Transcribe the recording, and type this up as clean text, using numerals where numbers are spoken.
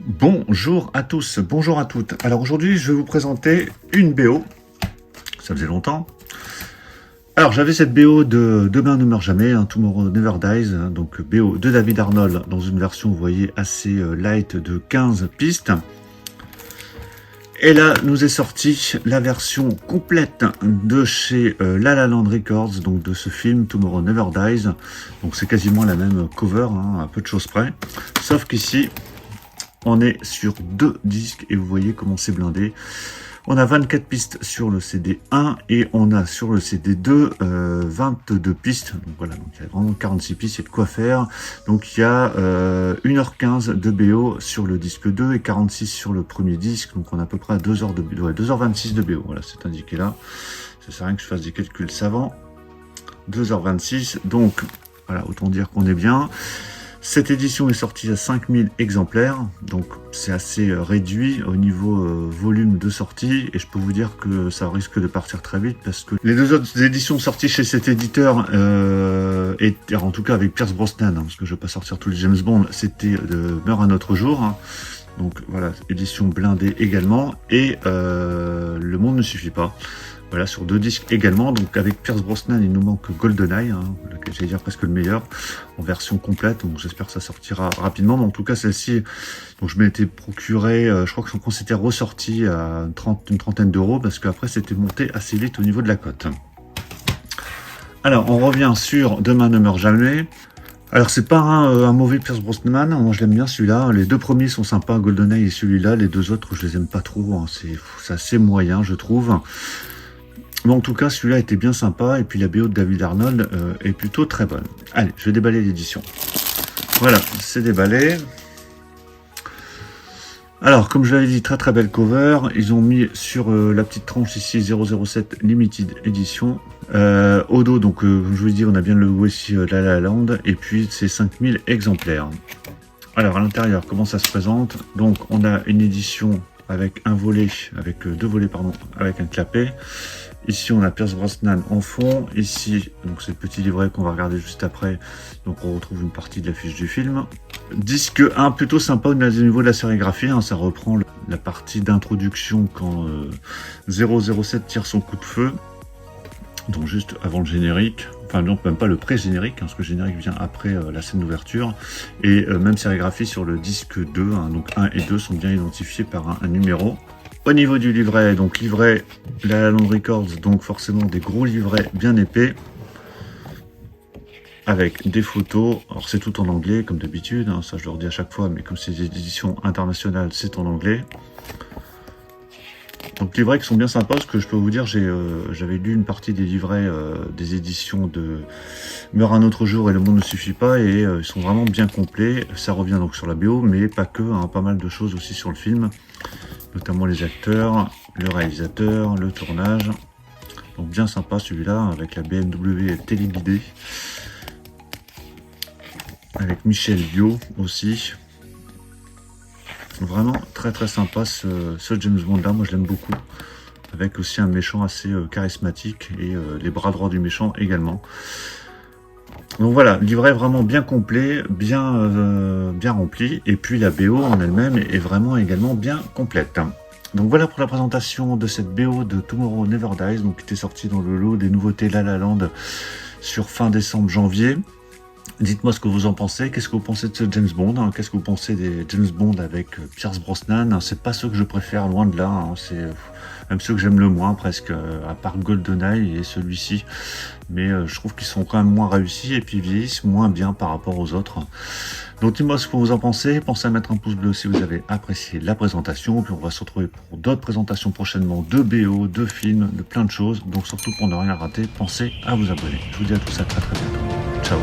Bonjour à tous, bonjour à toutes. Alors aujourd'hui, je vais vous présenter une BO. Ça faisait longtemps. Alors j'avais cette BO de Demain ne meurt jamais, Tomorrow Never Dies, donc BO de David Arnold dans une version, vous voyez, assez light de 15 pistes. Et là, nous est sorti la version complète de chez La La Land Records, donc de ce film Tomorrow Never Dies. Donc c'est quasiment la même cover, à peu de choses près. Sauf qu'ici, on est sur 2 disques et vous voyez comment c'est blindé. On a 24 pistes sur le CD 1 et on a sur le CD 2 22 pistes. Donc voilà, donc il y a vraiment 46 pistes, il y a de quoi faire. Donc il y a 1h15 de BO sur le disque 2 et 46 sur le premier disque. Donc on a à peu près 2 heures de BO, ouais, 2h26 de BO. Voilà, c'est indiqué là. Ça sert à rien que je fasse des calculs savants. 2h26. Donc voilà, autant dire qu'on est bien. Cette édition est sortie à 5000 exemplaires, donc c'est assez réduit au niveau volume de sortie, et je peux vous dire que ça risque de partir très vite, parce que les deux autres éditions sorties chez cet éditeur, étaient, en tout cas avec Pierce Brosnan, parce que je ne vais pas sortir tous les James Bond, c'était de Meurt un autre jour, donc voilà, édition blindée également, et Le Monde ne suffit pas. Voilà, sur 2 disques également, donc avec Pierce Brosnan, il nous manque GoldenEye, j'allais dire presque le meilleur, en version complète, donc j'espère que ça sortira rapidement, mais en tout cas celle-ci, donc je m'étais procuré, je crois que quand c'était ressorti à une trentaine d'euros, parce qu'après c'était monté assez vite au niveau de la cote. Alors, on revient sur Demain ne meurt jamais. Alors c'est pas un mauvais Pierce Brosnan, moi je l'aime bien celui-là, les 2 premiers sont sympas, GoldenEye et celui-là, les 2 autres je les aime pas trop, c'est assez moyen je trouve. Mais en tout cas, celui-là était bien sympa, et puis la BO de David Arnold est plutôt très bonne. Allez, je vais déballer l'édition. Voilà, c'est déballé. Alors, comme je l'avais dit, très très belle cover. Ils ont mis sur la petite tranche ici 007 Limited Edition. Au dos, donc comme je vous dis, on a bien le logo ici La La Land, et puis c'est 5000 exemplaires. Alors, à l'intérieur, comment ça se présente? Donc, on a une édition avec un volet, avec 2 volets, pardon, avec un clapet. Ici, on a Pierce Brosnan en fond. Ici, donc c'est le petit livret qu'on va regarder juste après. Donc, on retrouve une partie de l'affiche du film. Disque 1, plutôt sympa au niveau de la sérigraphie. Ça reprend la partie d'introduction quand 007 tire son coup de feu. Donc, juste avant le générique. Enfin, donc même pas le pré-générique, parce que le générique vient après la scène d'ouverture. Et même sérigraphie sur le disque 2. Donc, 1 et 2 sont bien identifiés par un numéro. Au niveau du livret, donc livret La La Land Records, donc forcément des gros livrets bien épais, avec des photos. Alors c'est tout en anglais comme d'habitude, ça je le redis à chaque fois, mais comme c'est des éditions internationales, c'est en anglais. Donc livrets qui sont bien sympas, parce que je peux vous dire, j'avais lu une partie des livrets des éditions de Meurt un autre jour et Le Monde ne suffit pas, et ils sont vraiment bien complets. Ça revient donc sur la BO, mais pas que, pas mal de choses aussi sur le film, notamment les acteurs, le réalisateur, le tournage. Donc bien sympa celui-là, avec la BMW téléguidée, avec Michel Yeoh aussi. Vraiment très très sympa ce James Bond là, moi je l'aime beaucoup, avec aussi un méchant assez charismatique, et les bras droits du méchant également. Donc voilà, livret vraiment bien complet, bien rempli, et puis la BO en elle-même est vraiment également bien complète. Donc voilà pour la présentation de cette BO de Tomorrow Never Dies, donc qui était sortie dans le lot des nouveautés La La Land sur fin décembre-janvier. Dites-moi ce que vous en pensez, qu'est-ce que vous pensez de ce James Bond, qu'est-ce que vous pensez des James Bond avec Pierce Brosnan, c'est pas ceux que je préfère, loin de là, c'est même ceux que j'aime le moins presque, à part GoldenEye et celui-ci, mais je trouve qu'ils sont quand même moins réussis, et puis vieillissent moins bien par rapport aux autres. Donc dites-moi ce que vous en pensez, pensez à mettre un pouce bleu si vous avez apprécié la présentation, puis on va se retrouver pour d'autres présentations prochainement, de BO, de films, de plein de choses, donc surtout pour ne rien rater, pensez à vous abonner. Je vous dis à tous à très très bientôt, ciao.